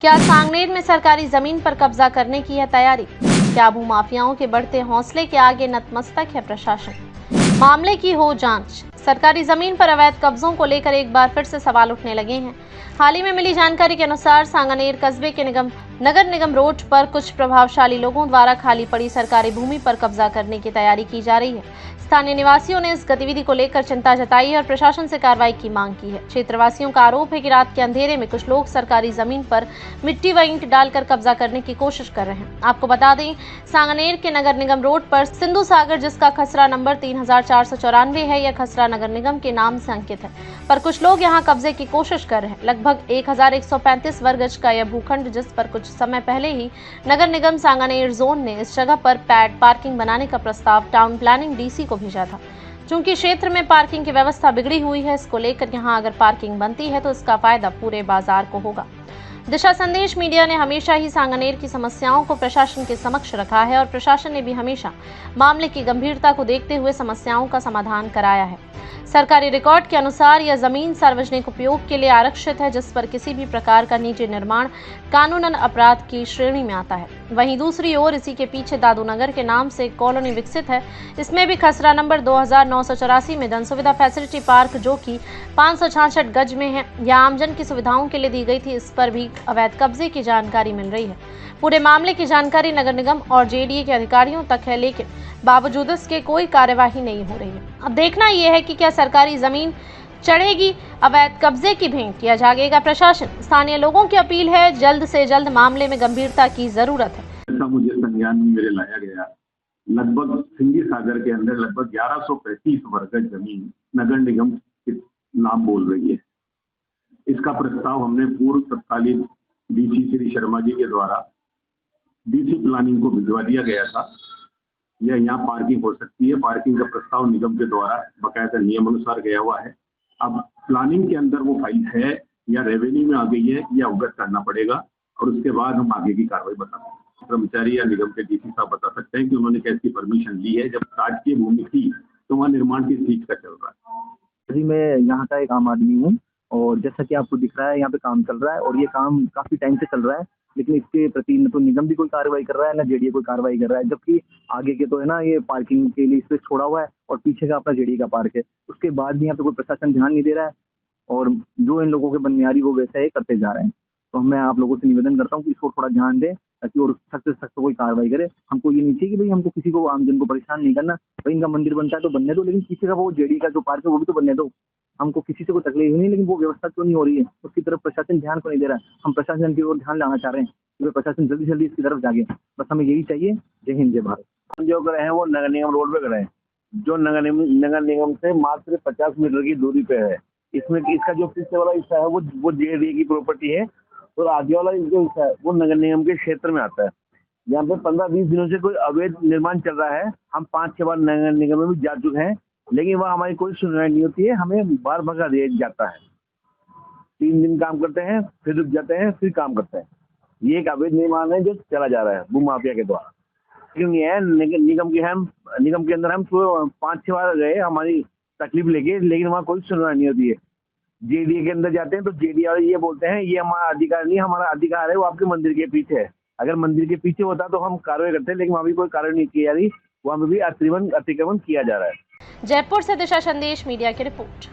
क्या सांगनेर में सरकारी जमीन पर कब्जा करने की है तैयारी? क्या भूमाफियाओं के बढ़ते हौसले के आगे नतमस्तक है प्रशासन? मामले की हो जांच। सरकारी जमीन पर अवैध कब्जों को लेकर एक बार फिर से सवाल उठने लगे हैं। हाल ही में मिली जानकारी के अनुसार सांगनेर कस्बे के नगर निगम रोड पर कुछ प्रभावशाली लोगों द्वारा खाली पड़ी सरकारी भूमि पर कब्जा करने की तैयारी की जा रही है। स्थानीय निवासियों ने इस गतिविधि को लेकर चिंता जताई और प्रशासन से कार्रवाई की मांग की है। क्षेत्रवासियों का आरोप है कि रात के अंधेरे में कुछ लोग सरकारी जमीन पर मिट्टी व ईंट डालकर कब्जा करने की कोशिश कर रहे हैं। आपको बता दें, सांगनेर के नगर निगम रोड पर सिंधु सागर, जिसका खसरा नंबर 3494 है, यह खसरा नगर निगम के नाम से अंकित है, पर कुछ लोग यहां कब्जे की कोशिश कर रहे हैं। लगभग 1135 वर्ग गज का यह भूखंड, जिस पर कुछ समय पहले ही नगर निगम सांगनेर जोन ने इस जगह पर पैड पार्किंग बनाने का प्रस्ताव टाउन प्लानिंग डीसी को भेजा था। चूंकि क्षेत्र में पार्किंग की व्यवस्था बिगड़ी हुई है, इसको लेकर यहां अगर पार्किंग बनती है तो इसका फायदा पूरे बाजार को होगा। दिशा संदेश मीडिया ने हमेशा ही सांगनेर की समस्याओं को प्रशासन के समक्ष रखा है और प्रशासन ने भी हमेशा मामले की गंभीरता को देखते हुए समस्याओं का समाधान कराया है। सरकारी रिकॉर्ड के अनुसार यह जमीन सार्वजनिक उपयोग के लिए आरक्षित है, जिस पर किसी भी प्रकार का निजी निर्माण कानूनन अपराध की श्रेणी में आता है। वहीं दूसरी ओर इसी के पीछे दादू नगर के नाम से एक कॉलोनी विकसित है। इसमें भी खसरा नंबर 2984 में जन सुविधा फैसिलिटी पार्क, जो कि 566 गज में है, यह आमजन की सुविधाओं के लिए दी गई थी। इस पर भी अवैध कब्जे की जानकारी मिल रही है। पूरे मामले की जानकारी नगर निगम और जेडीए के अधिकारियों तक है, लेकिन बावजूद इसके कोई कार्यवाही नहीं हो रही है। अब देखना यह है कि क्या सरकारी जमीन चढ़ेगी अवैध कब्जे की भेंट या जागेगा प्रशासन। स्थानीय लोगों की अपील है, जल्द से जल्द मामले में गंभीरता की जरूरत है। ऐसा मुझे संज्ञान में मेरे लाया गया। लगभग सिंधी सागर के अंदर लगभग 1135 वर्ग गज जमीन नगर निगम के नाम बोल रही है। इसका प्रस्ताव हमने पूर्व तत्कालीन डीसी श्री शर्मा जी के द्वारा डीसी प्लानिंग को भिजवा दिया गया था। यह यहाँ पार्किंग हो सकती है। पार्किंग का प्रस्ताव निगम के द्वारा बकायदा नियम अनुसार गया हुआ है। अब प्लानिंग के अंदर वो फाइल है या रेवेन्यू में आ गई है, या अवगत करना पड़ेगा और उसके बाद हम आगे की कार्रवाई बता सकते हैं। कर्मचारी या निगम के डीसी साहब बता सकते हैं कि उन्होंने कैसी परमिशन ली है। जब राजकीय भूमि थी तो वहाँ निर्माण किस चीज का चल रहा है। जी, मैं यहाँ का एक आम आदमी हूँ और जैसा कि आपको दिख रहा है, यहाँ पे काम चल रहा है और ये काम काफी टाइम से चल रहा है, लेकिन इसके प्रति न तो निगम भी कोई कार्रवाई कर रहा है, ना जेडीए कोई कार्रवाई कर रहा है। जबकि आगे के तो है ना, ये पार्किंग के लिए स्पेस छोड़ा हुआ है और पीछे का अपना जेडीए का पार्क है। उसके बाद भी यहाँ पे कोई प्रशासन ध्यान नहीं दे रहा है और जो इन लोगों के बनियारी वो वैसा ही करते जा रहे हैं। तो मैं आप लोगों से निवेदन करता हूँ कि इसको थोड़ा ध्यान दें, ताकि और सख्त से सख्त कोई कार्रवाई करे। हमको ये नहीं चाहिए कि भाई हमको किसी को आमजन को परेशान नहीं करना। भाई इनका मंदिर बनता है तो बनने दो, लेकिन पीछे का वो जेडीए का जो पार्क है वो भी तो बनने दो। हमको किसी से कोई तकलीफ नहीं, लेकिन वो व्यवस्था क्यों नहीं हो रही है, उसकी तरफ प्रशासन ध्यान क्यों नहीं दे रहा है। हम प्रशासन की ओर ध्यान लाना चाह रहे हैं कि प्रशासन जल्दी जल्दी इसकी तरफ जागे। बस हमें यही चाहिए। जय हिंद, जय भारत। जो कर रहे हैं वो नगर निगम रोड पे कर रहे हैं, जो नगर निगम से मात्र 50 मीटर की दूरी पे है। इसमें इसका जो पीछे वाला हिस्सा है वो जेडीए की प्रॉपर्टी है और आगे वाला जो हिस्सा है वो नगर निगम के क्षेत्र में आता है। यहाँ पे 15-20 दिनों से कोई अवैध निर्माण चल रहा है। हम 5-6 बार नगर निगम में भी जा चुके हैं, लेकिन वहाँ हमारी कोई सुनवाई नहीं होती है। हमें बार भगा दिया जाता है। 3 दिन काम करते हैं, फिर रुक जाते हैं, फिर काम करते हैं। ये एक अवैध निर्माण है जो चला जा रहा है भूमाफिया के द्वारा। लेकिन ये है निगम के अंदर हम 5-6 बार गए हमारी तकलीफ लेके, लेकिन वहाँ कोई सुनवाई नहीं होती है। जेडीए के अंदर जाते हैं तो जेडीए वाले ये बोलते हैं ये हमारा अधिकार नहीं, हमारा अधिकार है वो आपके मंदिर के पीछे है। अगर मंदिर के पीछे होता तो हम कार्रवाई करते हैं, लेकिन वहाँ भी कोई कार्रवाई नहीं की जा रही। वहाँ पे भी अतिक्रमण किया जा रहा है। जयपुर से दिशा संदेश मीडिया की रिपोर्ट।